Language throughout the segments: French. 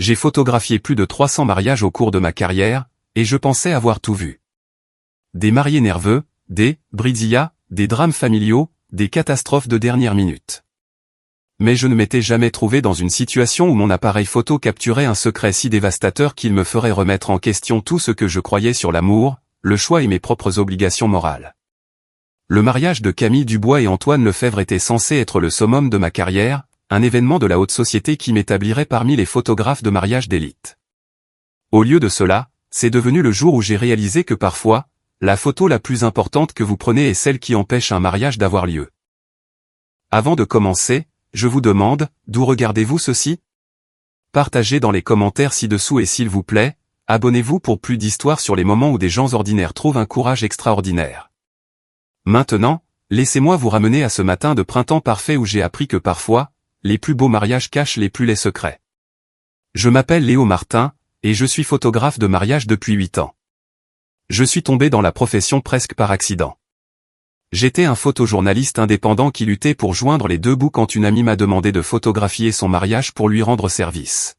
J'ai photographié plus de 300 mariages au cours de ma carrière, et je pensais avoir tout vu. Des mariés nerveux, des bridillas, des drames familiaux, des catastrophes de dernière minute. Mais je ne m'étais jamais trouvé dans une situation où mon appareil photo capturait un secret si dévastateur qu'il me ferait remettre en question tout ce que je croyais sur l'amour, le choix et mes propres obligations morales. Le mariage de Camille Dubois et Antoine Lefèvre était censé être le summum de ma carrière, un événement de la haute société qui m'établirait parmi les photographes de mariage d'élite. Au lieu de cela, c'est devenu le jour où j'ai réalisé que parfois, la photo la plus importante que vous prenez est celle qui empêche un mariage d'avoir lieu. Avant de commencer, je vous demande, d'où regardez-vous ceci? Partagez dans les commentaires ci-dessous et s'il vous plaît, abonnez-vous pour plus d'histoires sur les moments où des gens ordinaires trouvent un courage extraordinaire. Maintenant, laissez-moi vous ramener à ce matin de printemps parfait où j'ai appris que parfois, les plus beaux mariages cachent les plus laids secrets. Je m'appelle Léo Martin, et je suis photographe de mariage depuis 8 ans. Je suis tombé dans la profession presque par accident. J'étais un photojournaliste indépendant qui luttait pour joindre les deux bouts quand une amie m'a demandé de photographier son mariage pour lui rendre service.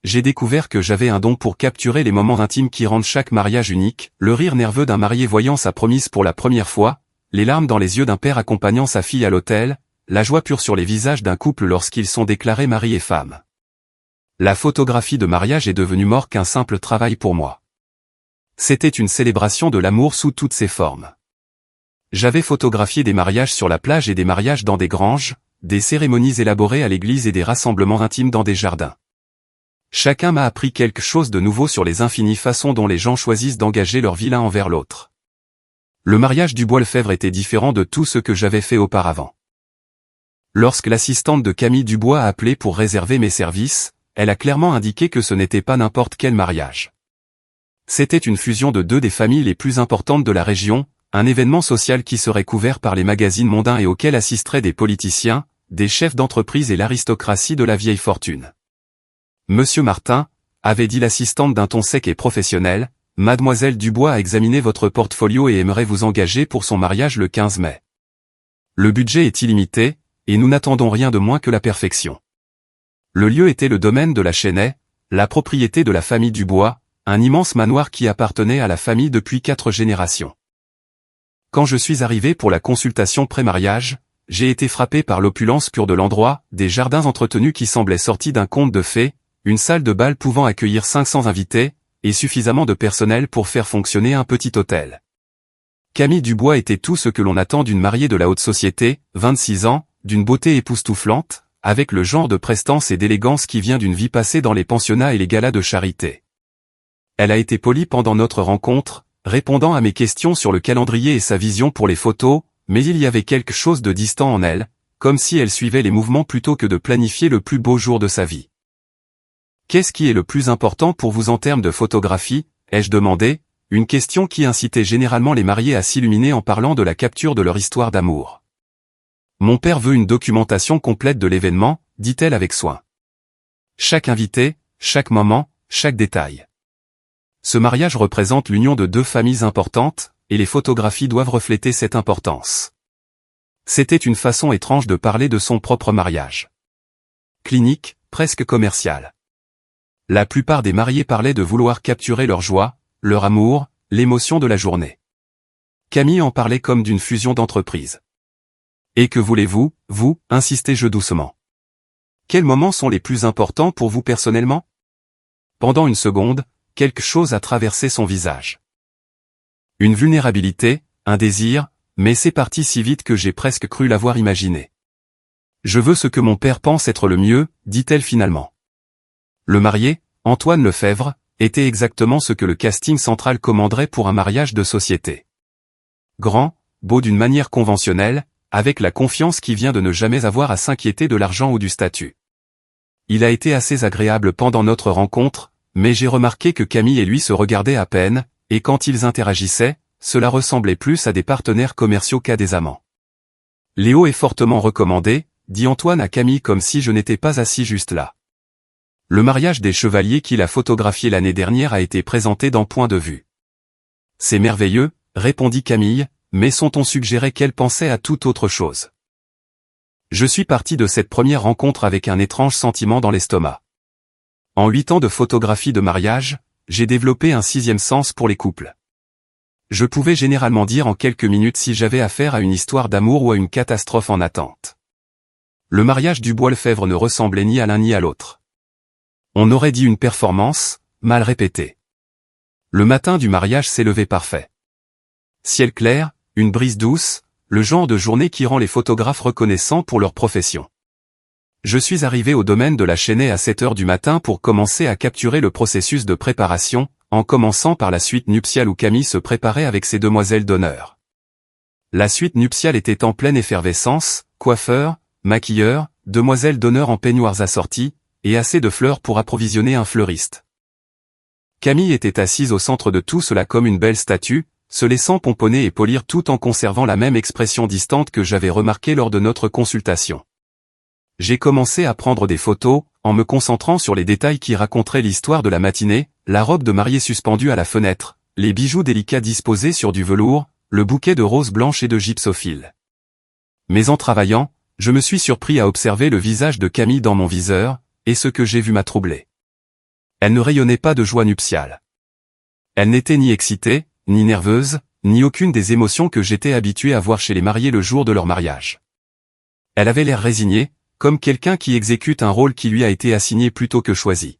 J'ai découvert que j'avais un don pour capturer les moments intimes qui rendent chaque mariage unique, le rire nerveux d'un marié voyant sa promise pour la première fois, les larmes dans les yeux d'un père accompagnant sa fille à l'autel, la joie pure sur les visages d'un couple lorsqu'ils sont déclarés mari et femme. La photographie de mariage est devenue more qu'un simple travail pour moi. C'était une célébration de l'amour sous toutes ses formes. J'avais photographié des mariages sur la plage et des mariages dans des granges, des cérémonies élaborées à l'église et des rassemblements intimes dans des jardins. Chacun m'a appris quelque chose de nouveau sur les infinies façons dont les gens choisissent d'engager leur vie l'un envers l'autre. Le mariage Dubois-Lefèvre était différent de tout ce que j'avais fait auparavant. Lorsque l'assistante de Camille Dubois a appelé pour réserver mes services, elle a clairement indiqué que ce n'était pas n'importe quel mariage. C'était une fusion de deux des familles les plus importantes de la région, un événement social qui serait couvert par les magazines mondains et auquel assisteraient des politiciens, des chefs d'entreprise et l'aristocratie de la vieille fortune. Monsieur Martin, avait dit l'assistante d'un ton sec et professionnel, Mademoiselle Dubois a examiné votre portfolio et aimerait vous engager pour son mariage le 15 mai. Le budget est illimité, et nous n'attendons rien de moins que la perfection. Le lieu était le domaine de la Chênaie, la propriété de la famille Dubois, un immense manoir qui appartenait à la famille depuis 4 générations. Quand je suis arrivé pour la consultation pré-mariage, j'ai été frappé par l'opulence pure de l'endroit, des jardins entretenus qui semblaient sortis d'un conte de fées, une salle de bal pouvant accueillir 500 invités, et suffisamment de personnel pour faire fonctionner un petit hôtel. Camille Dubois était tout ce que l'on attend d'une mariée de la haute société, 26 ans, d'une beauté époustouflante, avec le genre de prestance et d'élégance qui vient d'une vie passée dans les pensionnats et les galas de charité. Elle a été polie pendant notre rencontre, répondant à mes questions sur le calendrier et sa vision pour les photos, mais il y avait quelque chose de distant en elle, comme si elle suivait les mouvements plutôt que de planifier le plus beau jour de sa vie. Qu'est-ce qui est le plus important pour vous en termes de photographie, ai-je demandé, une question qui incitait généralement les mariés à s'illuminer en parlant de la capture de leur histoire d'amour. Mon père veut une documentation complète de l'événement, dit-elle avec soin. Chaque invité, chaque moment, chaque détail. Ce mariage représente l'union de deux familles importantes, et les photographies doivent refléter cette importance. C'était une façon étrange de parler de son propre mariage. Clinique, presque commercial. La plupart des mariés parlaient de vouloir capturer leur joie, leur amour, l'émotion de la journée. Camille en parlait comme d'une fusion d'entreprises. Et que voulez-vous, vous, insistai-je doucement. Quels moments sont les plus importants pour vous personnellement? Pendant une seconde, quelque chose a traversé son visage. Une vulnérabilité, un désir, mais c'est parti si vite que j'ai presque cru l'avoir imaginé. Je veux ce que mon père pense être le mieux, dit-elle finalement. Le marié, Antoine Lefèvre, était exactement ce que le casting central commanderait pour un mariage de société. Grand, beau d'une manière conventionnelle, avec la confiance qui vient de ne jamais avoir à s'inquiéter de l'argent ou du statut. Il a été assez agréable pendant notre rencontre, mais j'ai remarqué que Camille et lui se regardaient à peine, et quand ils interagissaient, cela ressemblait plus à des partenaires commerciaux qu'à des amants. Léo est fortement recommandé, dit Antoine à Camille comme si je n'étais pas assis juste là. Le mariage des chevaliers qu'il a photographié l'année dernière a été présenté dans Point de vue. C'est merveilleux, répondit Camille, mais son ton suggérait qu'elle pensait à toute autre chose. Je suis parti de cette première rencontre avec un étrange sentiment dans l'estomac. En 8 ans de photographie de mariage, j'ai développé un sixième sens pour les couples. Je pouvais généralement dire en quelques minutes si j'avais affaire à une histoire d'amour ou à une catastrophe en attente. Le mariage Dubois-Lefebvre ne ressemblait ni à l'un ni à l'autre. On aurait dit une performance, mal répétée. Le matin du mariage s'est levé parfait. Ciel clair, une brise douce, le genre de journée qui rend les photographes reconnaissants pour leur profession. Je suis arrivé au domaine de la Chênaie à 7 heures du matin pour commencer à capturer le processus de préparation, en commençant par la suite nuptiale où Camille se préparait avec ses demoiselles d'honneur. La suite nuptiale était en pleine effervescence, coiffeurs, maquilleurs, demoiselles d'honneur en peignoirs assortis, et assez de fleurs pour approvisionner un fleuriste. Camille était assise au centre de tout cela comme une belle statue, se laissant pomponner et polir tout en conservant la même expression distante que j'avais remarquée lors de notre consultation. J'ai commencé à prendre des photos, en me concentrant sur les détails qui raconteraient l'histoire de la matinée, la robe de mariée suspendue à la fenêtre, les bijoux délicats disposés sur du velours, le bouquet de roses blanches et de gypsophile. Mais en travaillant, je me suis surpris à observer le visage de Camille dans mon viseur, et ce que j'ai vu m'a troublé. Elle ne rayonnait pas de joie nuptiale. Elle n'était ni excitée, ni nerveuse, ni aucune des émotions que j'étais habitué à voir chez les mariés le jour de leur mariage. Elle avait l'air résignée, comme quelqu'un qui exécute un rôle qui lui a été assigné plutôt que choisi.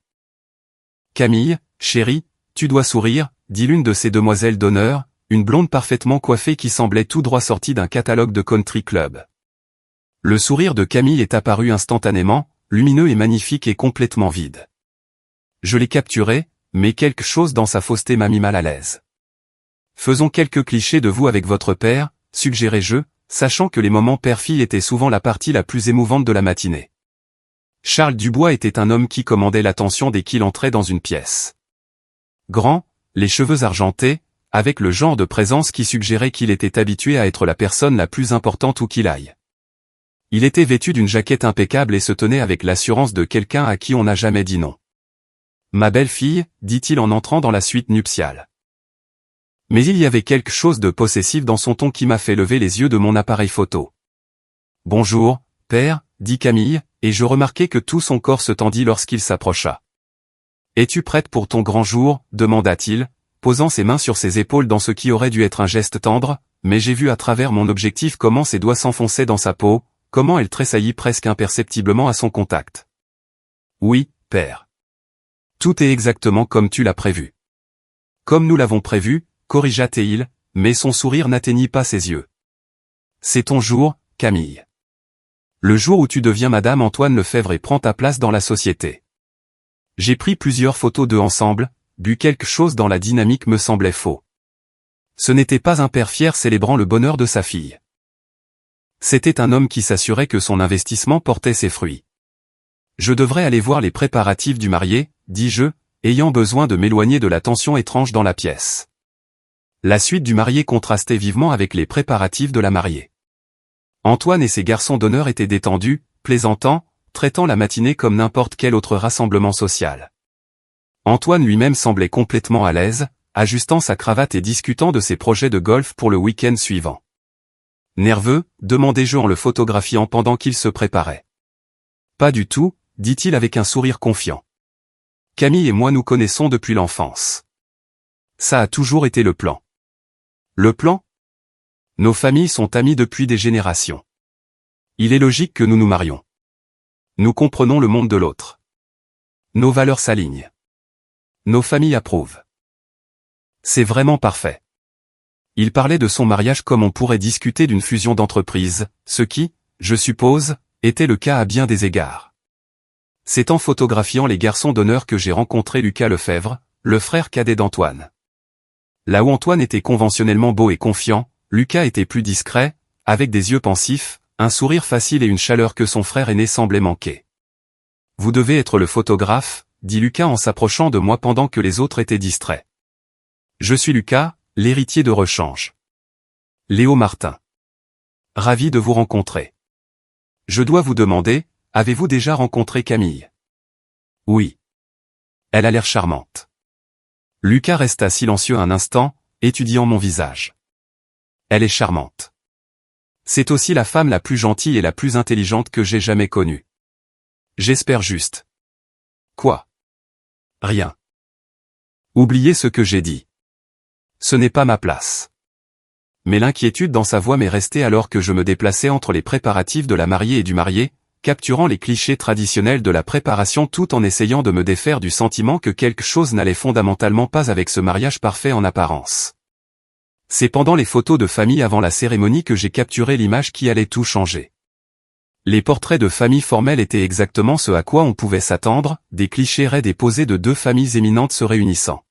« Camille, chérie, tu dois sourire », dit l'une de ces demoiselles d'honneur, une blonde parfaitement coiffée qui semblait tout droit sortie d'un catalogue de country club. Le sourire de Camille est apparu instantanément, lumineux et magnifique et complètement vide. Je l'ai capturé, mais quelque chose dans sa fausseté m'a mis mal à l'aise. « Faisons quelques clichés de vous avec votre père », suggérai-je, sachant que les moments père-fille étaient souvent la partie la plus émouvante de la matinée. Charles Dubois était un homme qui commandait l'attention dès qu'il entrait dans une pièce. Grand, les cheveux argentés, avec le genre de présence qui suggérait qu'il était habitué à être la personne la plus importante où qu'il aille. Il était vêtu d'une jaquette impeccable et se tenait avec l'assurance de quelqu'un à qui on n'a jamais dit non. « Ma belle-fille », dit-il en entrant dans la suite nuptiale. Mais il y avait quelque chose de possessif dans son ton qui m'a fait lever les yeux de mon appareil photo. « Bonjour, père », dit Camille, et je remarquai que tout son corps se tendit lorsqu'il s'approcha. « Es-tu prête pour ton grand jour ?» demanda-t-il, posant ses mains sur ses épaules dans ce qui aurait dû être un geste tendre, mais j'ai vu à travers mon objectif comment ses doigts s'enfonçaient dans sa peau, comment elle tressaillit presque imperceptiblement à son contact. « Oui, père. Tout est exactement comme tu l'as prévu. »« Comme nous l'avons prévu », corrigea Théil, mais son sourire n'atteignit pas ses yeux. « C'est ton jour, Camille. Le jour où tu deviens Madame Antoine Lefebvre et prends ta place dans la société. » J'ai pris plusieurs photos d'eux ensemble, bu quelque chose dans la dynamique me semblait faux. Ce n'était pas un père fier célébrant le bonheur de sa fille. C'était un homme qui s'assurait que son investissement portait ses fruits. « Je devrais aller voir les préparatifs du marié, » dis-je, ayant besoin de m'éloigner de la tension étrange dans la pièce. La suite du marié contrastait vivement avec les préparatifs de la mariée. Antoine et ses garçons d'honneur étaient détendus, plaisantant, traitant la matinée comme n'importe quel autre rassemblement social. Antoine lui-même semblait complètement à l'aise, ajustant sa cravate et discutant de ses projets de golf pour le week-end suivant. Nerveux, demandai-je en le photographiant pendant qu'il se préparait. Pas du tout, dit-il avec un sourire confiant. Camille et moi nous connaissons depuis l'enfance. Ça a toujours été le plan. Le plan ? Nos familles sont amies depuis des générations. Il est logique que nous nous marions. Nous comprenons le monde de l'autre. Nos valeurs s'alignent. Nos familles approuvent. C'est vraiment parfait. Il parlait de son mariage comme on pourrait discuter d'une fusion d'entreprises, ce qui, je suppose, était le cas à bien des égards. C'est en photographiant les garçons d'honneur que j'ai rencontré Lucas Lefebvre, le frère cadet d'Antoine. Là où Antoine était conventionnellement beau et confiant, Lucas était plus discret, avec des yeux pensifs, un sourire facile et une chaleur que son frère aîné semblait manquer. « Vous devez être le photographe », dit Lucas en s'approchant de moi pendant que les autres étaient distraits. « Je suis Lucas, l'héritier de Rechange. Léo Martin. Ravi de vous rencontrer. Je dois vous demander, avez-vous déjà rencontré Camille ? Oui. Elle a l'air charmante. » Lucas resta silencieux un instant, étudiant mon visage. Elle est charmante. C'est aussi la femme la plus gentille et la plus intelligente que j'ai jamais connue. J'espère juste. Quoi ? Rien. Oubliez ce que j'ai dit. Ce n'est pas ma place. Mais l'inquiétude dans sa voix m'est restée alors que je me déplaçais entre les préparatifs de la mariée et du marié, capturant les clichés traditionnels de la préparation tout en essayant de me défaire du sentiment que quelque chose n'allait fondamentalement pas avec ce mariage parfait en apparence. C'est pendant les photos de famille avant la cérémonie que j'ai capturé l'image qui allait tout changer. Les portraits de famille formels étaient exactement ce à quoi on pouvait s'attendre, des clichés raides et posés de deux familles éminentes se réunissant.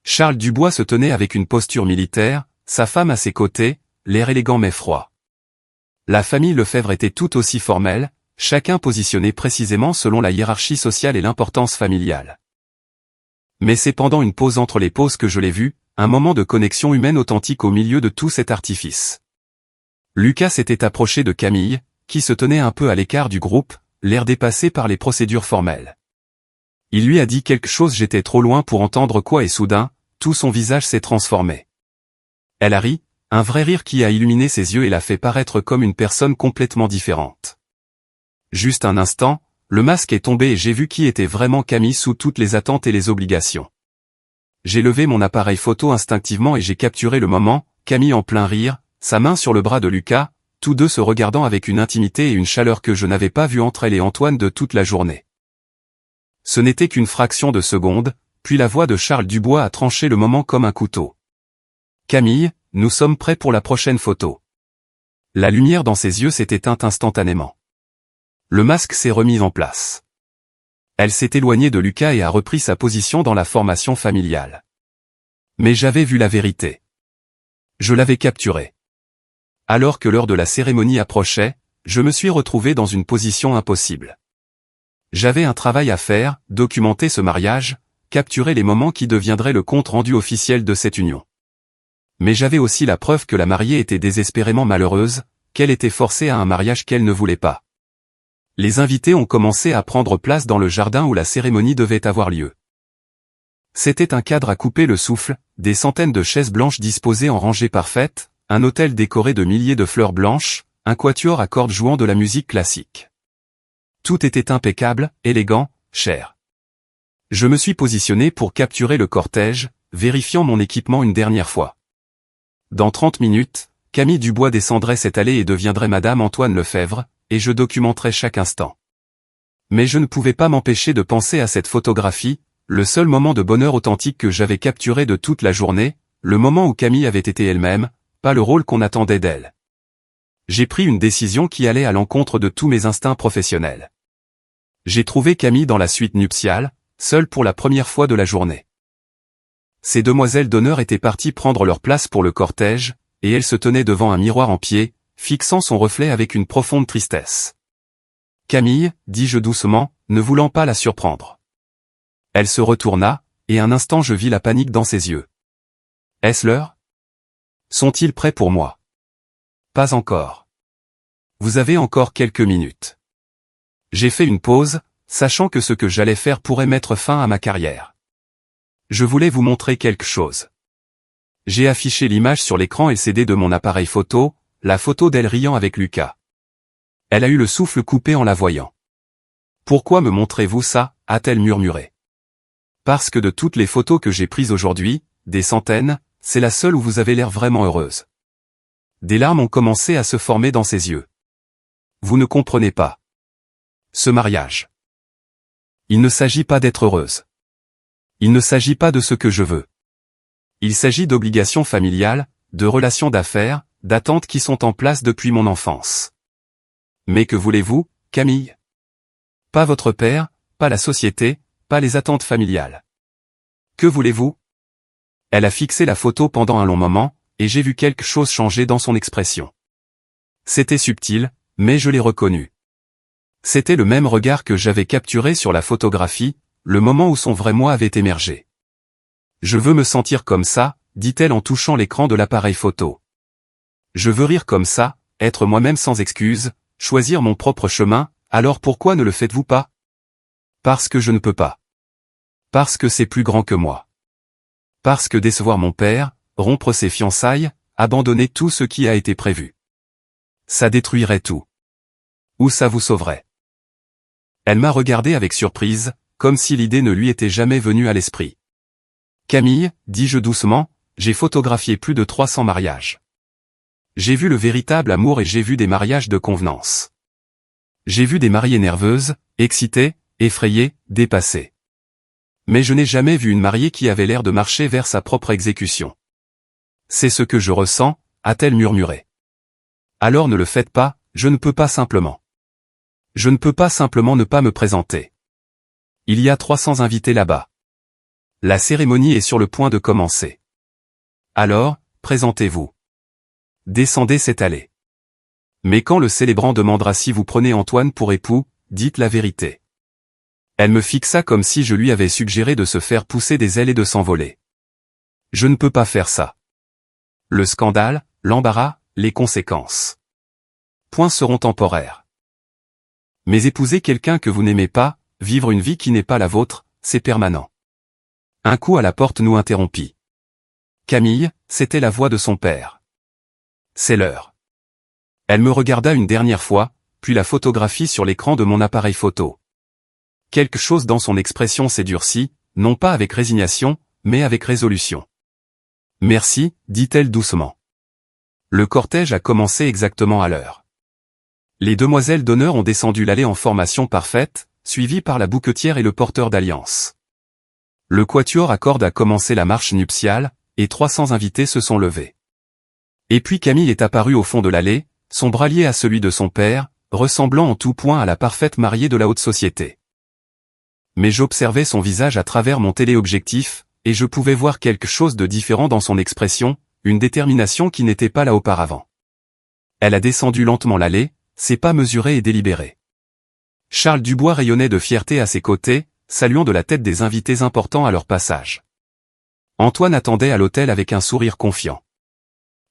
Charles Dubois se tenait avec une posture militaire, sa femme à ses côtés, l'air élégant mais froid. La famille Lefebvre était tout aussi formelle, chacun positionné précisément selon la hiérarchie sociale et l'importance familiale. Mais c'est pendant une pause entre les pauses que je l'ai vu, un moment de connexion humaine authentique au milieu de tout cet artifice. Lucas s'était approché de Camille, qui se tenait un peu à l'écart du groupe, l'air dépassé par les procédures formelles. Il lui a dit quelque chose, j'étais trop loin pour entendre quoi et soudain, tout son visage s'est transformé. Elle a ri, un vrai rire qui a illuminé ses yeux et l'a fait paraître comme une personne complètement différente. Juste un instant, le masque est tombé et j'ai vu qui était vraiment Camille sous toutes les attentes et les obligations. J'ai levé mon appareil photo instinctivement et j'ai capturé le moment, Camille en plein rire, sa main sur le bras de Lucas, tous deux se regardant avec une intimité et une chaleur que je n'avais pas vue entre elle et Antoine de toute la journée. Ce n'était qu'une fraction de seconde, puis la voix de Charles Dubois a tranché le moment comme un couteau. Camille, nous sommes prêts pour la prochaine photo. La lumière dans ses yeux s'est éteinte instantanément. Le masque s'est remis en place. Elle s'est éloignée de Lucas et a repris sa position dans la formation familiale. Mais j'avais vu la vérité. Je l'avais capturée. Alors que l'heure de la cérémonie approchait, je me suis retrouvé dans une position impossible. J'avais un travail à faire, documenter ce mariage, capturer les moments qui deviendraient le compte rendu officiel de cette union. Mais j'avais aussi la preuve que la mariée était désespérément malheureuse, qu'elle était forcée à un mariage qu'elle ne voulait pas. Les invités ont commencé à prendre place dans le jardin où la cérémonie devait avoir lieu. C'était un cadre à couper le souffle, des centaines de chaises blanches disposées en rangées parfaites, un autel décoré de milliers de fleurs blanches, un quatuor à cordes jouant de la musique classique. Tout était impeccable, élégant, cher. Je me suis positionné pour capturer le cortège, vérifiant mon équipement une dernière fois. Dans 30 minutes, Camille Dubois descendrait cette allée et deviendrait Madame Antoine Lefebvre, et je documenterais chaque instant. Mais je ne pouvais pas m'empêcher de penser à cette photographie, le seul moment de bonheur authentique que j'avais capturé de toute la journée, le moment où Camille avait été elle-même, pas le rôle qu'on attendait d'elle. J'ai pris une décision qui allait à l'encontre de tous mes instincts professionnels. J'ai trouvé Camille dans la suite nuptiale, seule pour la première fois de la journée. Ces demoiselles d'honneur étaient parties prendre leur place pour le cortège, et elle se tenait devant un miroir en pied, fixant son reflet avec une profonde tristesse. « Camille, dis-je doucement, ne voulant pas la surprendre. » Elle se retourna, et un instant je vis la panique dans ses yeux. « Est-ce l'heure ? Sont-ils prêts pour moi ? » Pas encore. Vous avez encore quelques minutes. J'ai fait une pause, sachant que ce que j'allais faire pourrait mettre fin à ma carrière. Je voulais vous montrer quelque chose. J'ai affiché l'image sur l'écran LCD de mon appareil photo, la photo d'elle riant avec Lucas. Elle a eu le souffle coupé en la voyant. « Pourquoi me montrez-vous ça ?» a-t-elle murmuré. « Parce que de toutes les photos que j'ai prises aujourd'hui, des centaines, c'est la seule où vous avez l'air vraiment heureuse. » Des larmes ont commencé à se former dans ses yeux. « Vous ne comprenez pas. Ce mariage. Il ne s'agit pas d'être heureuse. Il ne s'agit pas de ce que je veux. Il s'agit d'obligations familiales, de relations d'affaires, d'attentes qui sont en place depuis mon enfance. Mais que voulez-vous, Camille? Pas votre père, pas la société, pas les attentes familiales. Que voulez-vous? Elle a fixé la photo pendant un long moment, et j'ai vu quelque chose changer dans son expression. C'était subtil, mais je l'ai reconnu. C'était le même regard que j'avais capturé sur la photographie, le moment où son vrai moi avait émergé. « Je veux me sentir comme ça », dit-elle en touchant l'écran de l'appareil photo. « Je veux rire comme ça, être moi-même sans excuse, choisir mon propre chemin, alors pourquoi ne le faites-vous pas? Parce que je ne peux pas. Parce que c'est plus grand que moi. Parce que décevoir mon père, rompre ses fiançailles, abandonner tout ce qui a été prévu. Ça détruirait tout. Ou ça vous sauverait. » Elle m'a regardé avec surprise, comme si l'idée ne lui était jamais venue à l'esprit. Camille, dis-je doucement, j'ai photographié plus de 300 mariages. J'ai vu le véritable amour et j'ai vu des mariages de convenance. J'ai vu des mariées nerveuses, excitées, effrayées, dépassées. Mais je n'ai jamais vu une mariée qui avait l'air de marcher vers sa propre exécution. C'est ce que je ressens, a-t-elle murmuré. Alors ne le faites pas, je ne peux pas simplement. Je ne peux pas simplement ne pas me présenter. Il y a 300 invités là-bas. La cérémonie est sur le point de commencer. Alors, présentez-vous. Descendez cette allée. Mais quand le célébrant demandera si vous prenez Antoine pour époux, dites la vérité. Elle me fixa comme si je lui avais suggéré de se faire pousser des ailes et de s'envoler. Je ne peux pas faire ça. Le scandale, l'embarras, les conséquences. Points seront temporaires. Mais épouser quelqu'un que vous n'aimez pas, vivre une vie qui n'est pas la vôtre, c'est permanent. Un coup à la porte nous interrompit. Camille, c'était la voix de son père. C'est l'heure. Elle me regarda une dernière fois, puis la photographie sur l'écran de mon appareil photo. Quelque chose dans son expression s'est durci, non pas avec résignation, mais avec résolution. Merci, dit-elle doucement. Le cortège a commencé exactement à l'heure. Les demoiselles d'honneur ont descendu l'allée en formation parfaite, suivies par la bouquetière et le porteur d'alliance. Le quatuor à cordes a commencé la marche nuptiale, et 300 invités se sont levés. Et puis Camille est apparue au fond de l'allée, son bras lié à celui de son père, ressemblant en tout point à la parfaite mariée de la haute société. Mais j'observais son visage à travers mon téléobjectif, et je pouvais voir quelque chose de différent dans son expression, une détermination qui n'était pas là auparavant. Elle a descendu lentement l'allée, ses pas mesurés et délibérés. Charles Dubois rayonnait de fierté à ses côtés, saluant de la tête des invités importants à leur passage. Antoine attendait à l'autel avec un sourire confiant.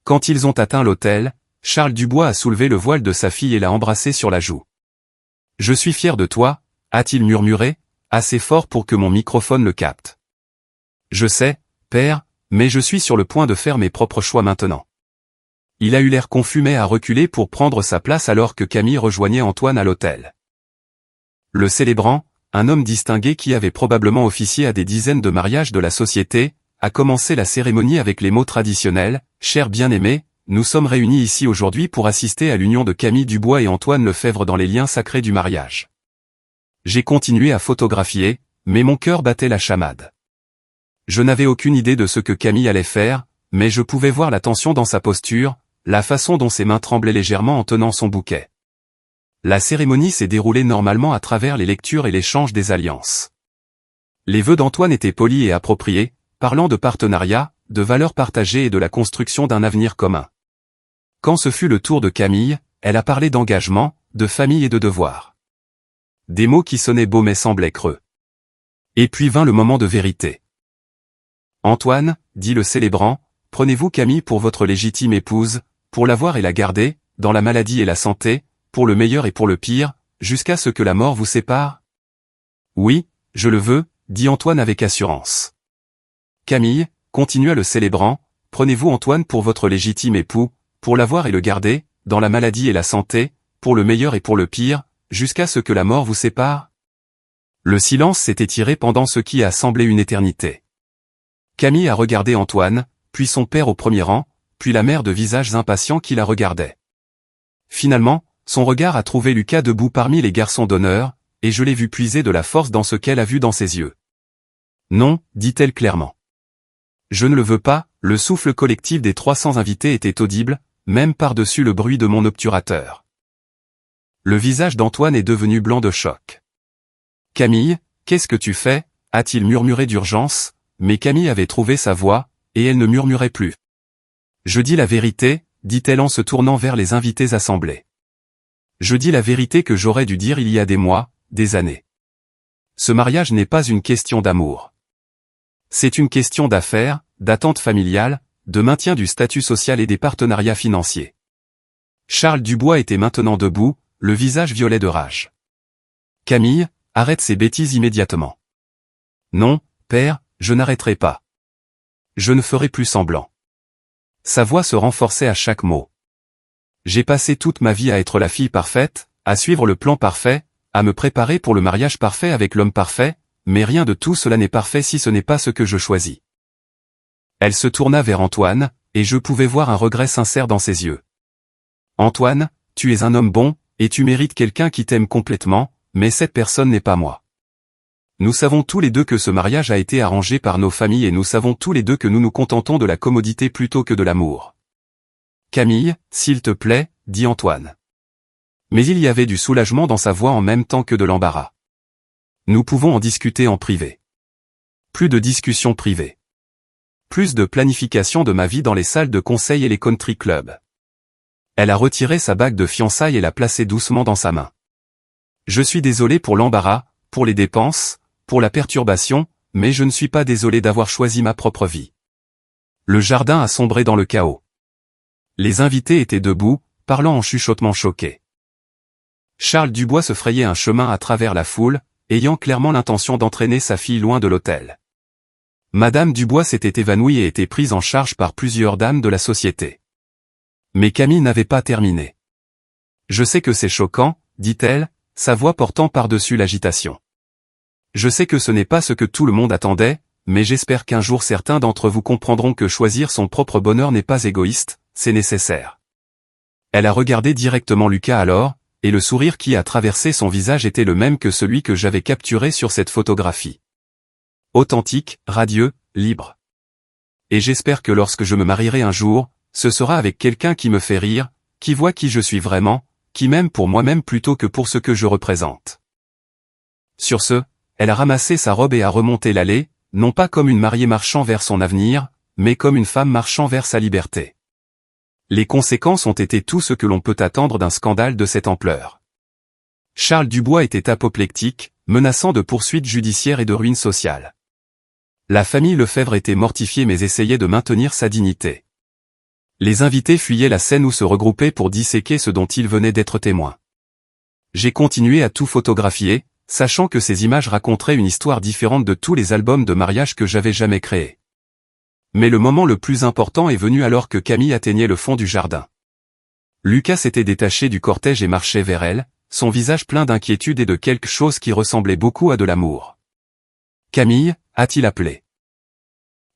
Quand ils ont atteint l'autel, Charles Dubois a soulevé le voile de sa fille et l'a embrassée sur la joue. « Je suis fier de toi », a-t-il murmuré, assez fort pour que mon microphone le capte. « Je sais, père, mais je suis sur le point de faire mes propres choix maintenant. » Il a eu l'air confus mais a reculé pour prendre sa place alors que Camille rejoignait Antoine à l'autel. Le célébrant, un homme distingué qui avait probablement officié à des dizaines de mariages de la société, a commencé la cérémonie avec les mots traditionnels, « Cher bien-aimé, nous sommes réunis ici aujourd'hui pour assister à l'union de Camille Dubois et Antoine Lefebvre dans les liens sacrés du mariage. » J'ai continué à photographier, mais mon cœur battait la chamade. Je n'avais aucune idée de ce que Camille allait faire, mais je pouvais voir la tension dans sa posture, la façon dont ses mains tremblaient légèrement en tenant son bouquet. La cérémonie s'est déroulée normalement à travers les lectures et l'échange des alliances. Les vœux d'Antoine étaient polis et appropriés, parlant de partenariat, de valeurs partagées et de la construction d'un avenir commun. Quand ce fut le tour de Camille, elle a parlé d'engagement, de famille et de devoir. Des mots qui sonnaient beaux mais semblaient creux. Et puis vint le moment de vérité. « Antoine, dit le célébrant, prenez-vous Camille pour votre légitime épouse, pour l'avoir et la garder, dans la maladie et la santé, pour le meilleur et pour le pire, jusqu'à ce que la mort vous sépare ?» « Oui, je le veux, dit Antoine avec assurance. »« Camille, continua le célébrant, prenez-vous Antoine pour votre légitime époux, pour l'avoir et le garder, dans la maladie et la santé, pour le meilleur et pour le pire, jusqu'à ce que la mort vous sépare ?» Le silence s'est étiré pendant ce qui a semblé une éternité. Camille a regardé Antoine, puis son père au premier rang, puis la mère de visages impatients qui la regardaient. Finalement, son regard a trouvé Lucas debout parmi les garçons d'honneur, et je l'ai vu puiser de la force dans ce qu'elle a vu dans ses yeux. « Non, dit-elle clairement. Je ne le veux pas », le souffle collectif des 300 invités était audible, même par-dessus le bruit de mon obturateur. Le visage d'Antoine est devenu blanc de choc. « Camille, qu'est-ce que tu fais ?» a-t-il murmuré d'urgence, mais Camille avait trouvé sa voix, et elle ne murmurait plus. « Je dis la vérité, » dit-elle en se tournant vers les invités assemblés. « Je dis la vérité que j'aurais dû dire il y a des mois, des années. Ce mariage n'est pas une question d'amour. C'est une question d'affaires, d'attente familiale, de maintien du statut social et des partenariats financiers. » Charles Dubois était maintenant debout, le visage violet de rage. « Camille, arrête ces bêtises immédiatement. »« Non, père, je n'arrêterai pas. Je ne ferai plus semblant. » Sa voix se renforçait à chaque mot. « J'ai passé toute ma vie à être la fille parfaite, à suivre le plan parfait, à me préparer pour le mariage parfait avec l'homme parfait, mais rien de tout cela n'est parfait si ce n'est pas ce que je choisis. Elle se tourna vers Antoine, et je pouvais voir un regret sincère dans ses yeux. Antoine, tu es un homme bon, et tu mérites quelqu'un qui t'aime complètement, mais cette personne n'est pas moi. Nous savons tous les deux que ce mariage a été arrangé par nos familles et nous savons tous les deux que nous nous contentons de la commodité plutôt que de l'amour. Camille, s'il te plaît, dit Antoine. Mais il y avait du soulagement dans sa voix en même temps que de l'embarras. Nous pouvons en discuter en privé. Plus de discussions privées. Plus de planification de ma vie dans les salles de conseil et les country clubs. Elle a retiré sa bague de fiançailles et l'a placée doucement dans sa main. Je suis désolé pour l'embarras, pour les dépenses, pour la perturbation, mais je ne suis pas désolé d'avoir choisi ma propre vie. Le jardin a sombré dans le chaos. Les invités étaient debout, parlant en chuchotement choqués. Charles Dubois se frayait un chemin à travers la foule, ayant clairement l'intention d'entraîner sa fille loin de l'hôtel. Madame Dubois s'était évanouie et était prise en charge par plusieurs dames de la société. Mais Camille n'avait pas terminé. « Je sais que c'est choquant, dit-elle, sa voix portant par-dessus l'agitation. Je sais que ce n'est pas ce que tout le monde attendait, mais j'espère qu'un jour certains d'entre vous comprendront que choisir son propre bonheur n'est pas égoïste, c'est nécessaire. » Elle a regardé directement Lucas alors, et le sourire qui a traversé son visage était le même que celui que j'avais capturé sur cette photographie. Authentique, radieux, libre. Et j'espère que lorsque je me marierai un jour, ce sera avec quelqu'un qui me fait rire, qui voit qui je suis vraiment, qui m'aime pour moi-même plutôt que pour ce que je représente. Sur ce, elle a ramassé sa robe et a remonté l'allée, non pas comme une mariée marchant vers son avenir, mais comme une femme marchant vers sa liberté. Les conséquences ont été tout ce que l'on peut attendre d'un scandale de cette ampleur. Charles Dubois était apoplectique, menaçant de poursuites judiciaires et de ruines sociales. La famille Lefebvre était mortifiée mais essayait de maintenir sa dignité. Les invités fuyaient la scène ou se regroupaient pour disséquer ce dont ils venaient d'être témoins. J'ai continué à tout photographier, sachant que ces images raconteraient une histoire différente de tous les albums de mariage que j'avais jamais créés. Mais le moment le plus important est venu alors que Camille atteignait le fond du jardin. Lucas s'était détaché du cortège et marchait vers elle, son visage plein d'inquiétude et de quelque chose qui ressemblait beaucoup à de l'amour. « Camille » a-t-il appelé.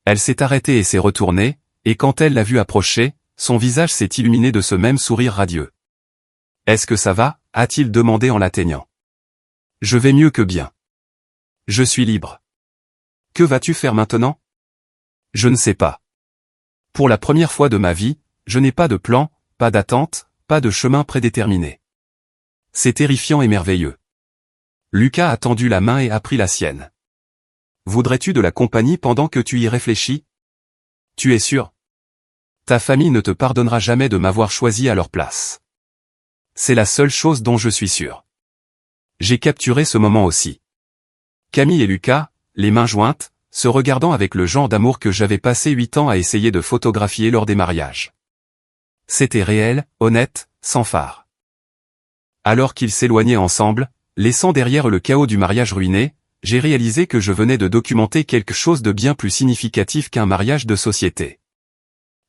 Elle s'est arrêtée et s'est retournée, et quand elle l'a vu approcher, son visage s'est illuminé de ce même sourire radieux. « Est-ce que ça va » a-t-il demandé en l'atteignant. « Je vais mieux que bien. Je suis libre. Que vas-tu faire maintenant ? Je ne sais pas. Pour la première fois de ma vie, je n'ai pas de plan, pas d'attente, pas de chemin prédéterminé. C'est terrifiant et merveilleux. » Lucas a tendu la main et a pris la sienne. « Voudrais-tu de la compagnie pendant que tu y réfléchis ? Tu es sûr ? Ta famille ne te pardonnera jamais de m'avoir choisi à leur place. C'est la seule chose dont je suis sûr. » J'ai capturé ce moment aussi. Camille et Lucas, les mains jointes, se regardant avec le genre d'amour que j'avais passé 8 ans à essayer de photographier lors des mariages. C'était réel, honnête, sans phare. Alors qu'ils s'éloignaient ensemble, laissant derrière le chaos du mariage ruiné, j'ai réalisé que je venais de documenter quelque chose de bien plus significatif qu'un mariage de société.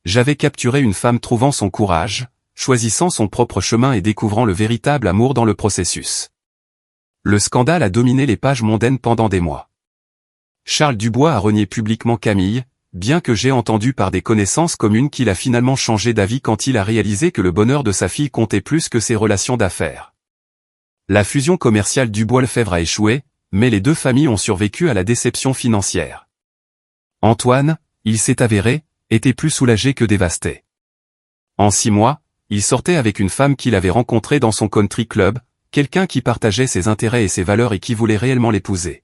J'avais capturé une femme trouvant son courage, choisissant son propre chemin et découvrant le véritable amour dans le processus. Le scandale a dominé les pages mondaines pendant des mois. Charles Dubois a renié publiquement Camille, bien que j'ai entendu par des connaissances communes qu'il a finalement changé d'avis quand il a réalisé que le bonheur de sa fille comptait plus que ses relations d'affaires. La fusion commerciale Dubois-Lefebvre a échoué, mais les deux familles ont survécu à la déception financière. Antoine, il s'est avéré, était plus soulagé que dévasté. En 6 mois, il sortait avec une femme qu'il avait rencontrée dans son country club, quelqu'un qui partageait ses intérêts et ses valeurs et qui voulait réellement l'épouser.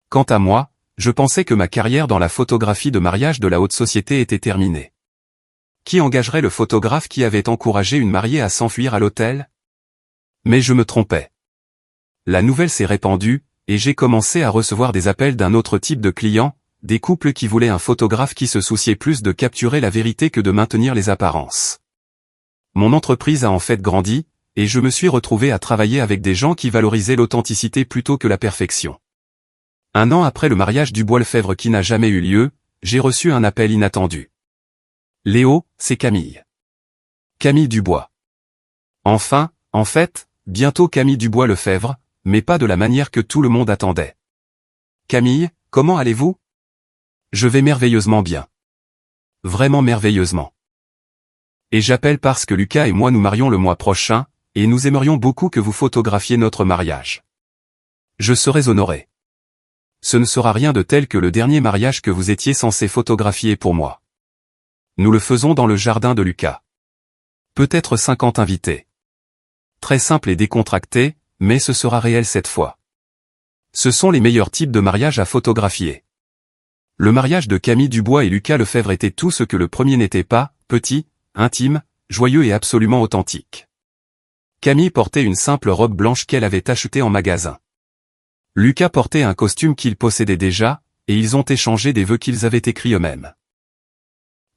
Quant à moi, je pensais que ma carrière dans la photographie de mariage de la haute société était terminée. Qui engagerait le photographe qui avait encouragé une mariée à s'enfuir à l'hôtel ? Mais je me trompais. La nouvelle s'est répandue, et j'ai commencé à recevoir des appels d'un autre type de clients, des couples qui voulaient un photographe qui se souciait plus de capturer la vérité que de maintenir les apparences. Mon entreprise a en fait grandi, et je me suis retrouvé à travailler avec des gens qui valorisaient l'authenticité plutôt que la perfection. 1 an après le mariage Dubois-Lefebvre qui n'a jamais eu lieu, j'ai reçu un appel inattendu. Léo, c'est Camille. Camille Dubois. Enfin, en fait, bientôt Camille Dubois-Lefebvre, mais pas de la manière que tout le monde attendait. Camille, comment allez-vous? Je vais merveilleusement bien. Vraiment merveilleusement. Et j'appelle parce que Lucas et moi nous marions le mois prochain, et nous aimerions beaucoup que vous photographiez notre mariage. Je serais honoré. Ce ne sera rien de tel que le dernier mariage que vous étiez censé photographier pour moi. Nous le faisons dans le jardin de Lucas. Peut-être 50 invités. Très simple et décontracté, mais ce sera réel cette fois. Ce sont les meilleurs types de mariages à photographier. Le mariage de Camille Dubois et Lucas Lefebvre était tout ce que le premier n'était pas, petit, intime, joyeux et absolument authentique. Camille portait une simple robe blanche qu'elle avait achetée en magasin. Lucas portait un costume qu'il possédait déjà, et ils ont échangé des vœux qu'ils avaient écrits eux-mêmes.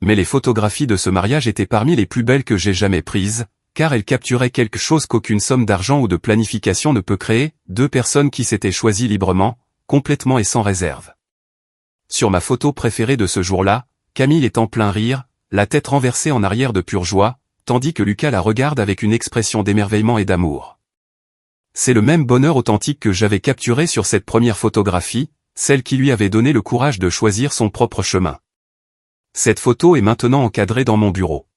Mais les photographies de ce mariage étaient parmi les plus belles que j'ai jamais prises, car elles capturaient quelque chose qu'aucune somme d'argent ou de planification ne peut créer, deux personnes qui s'étaient choisies librement, complètement et sans réserve. Sur ma photo préférée de ce jour-là, Camille est en plein rire, la tête renversée en arrière de pure joie, tandis que Lucas la regarde avec une expression d'émerveillement et d'amour. C'est le même bonheur authentique que j'avais capturé sur cette première photographie, celle qui lui avait donné le courage de choisir son propre chemin. Cette photo est maintenant encadrée dans mon bureau.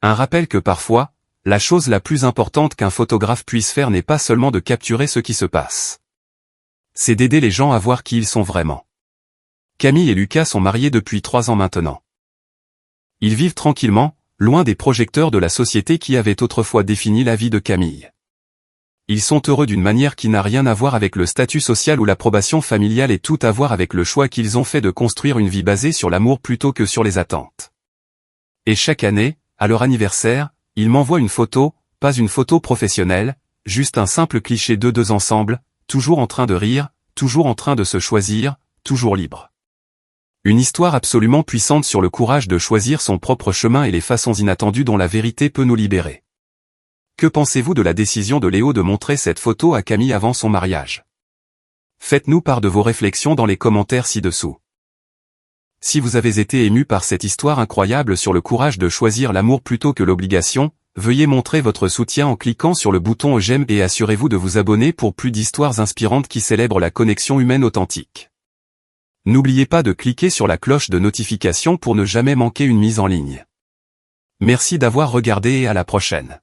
Un rappel que parfois, la chose la plus importante qu'un photographe puisse faire n'est pas seulement de capturer ce qui se passe. C'est d'aider les gens à voir qui ils sont vraiment. Camille et Lucas sont mariés depuis 3 ans maintenant. Ils vivent tranquillement, loin des projecteurs de la société qui avaient autrefois défini la vie de Camille. Ils sont heureux d'une manière qui n'a rien à voir avec le statut social ou l'approbation familiale et tout à voir avec le choix qu'ils ont fait de construire une vie basée sur l'amour plutôt que sur les attentes. Et chaque année, à leur anniversaire, ils m'envoient une photo, pas une photo professionnelle, juste un simple cliché d'eux deux ensemble, toujours en train de rire, toujours en train de se choisir, toujours libres. Une histoire absolument puissante sur le courage de choisir son propre chemin et les façons inattendues dont la vérité peut nous libérer. Que pensez-vous de la décision de Léo de montrer cette photo à Camille avant son mariage? Faites-nous part de vos réflexions dans les commentaires ci-dessous. Si vous avez été ému par cette histoire incroyable sur le courage de choisir l'amour plutôt que l'obligation, veuillez montrer votre soutien en cliquant sur le bouton j'aime et assurez-vous de vous abonner pour plus d'histoires inspirantes qui célèbrent la connexion humaine authentique. N'oubliez pas de cliquer sur la cloche de notification pour ne jamais manquer une mise en ligne. Merci d'avoir regardé et à la prochaine.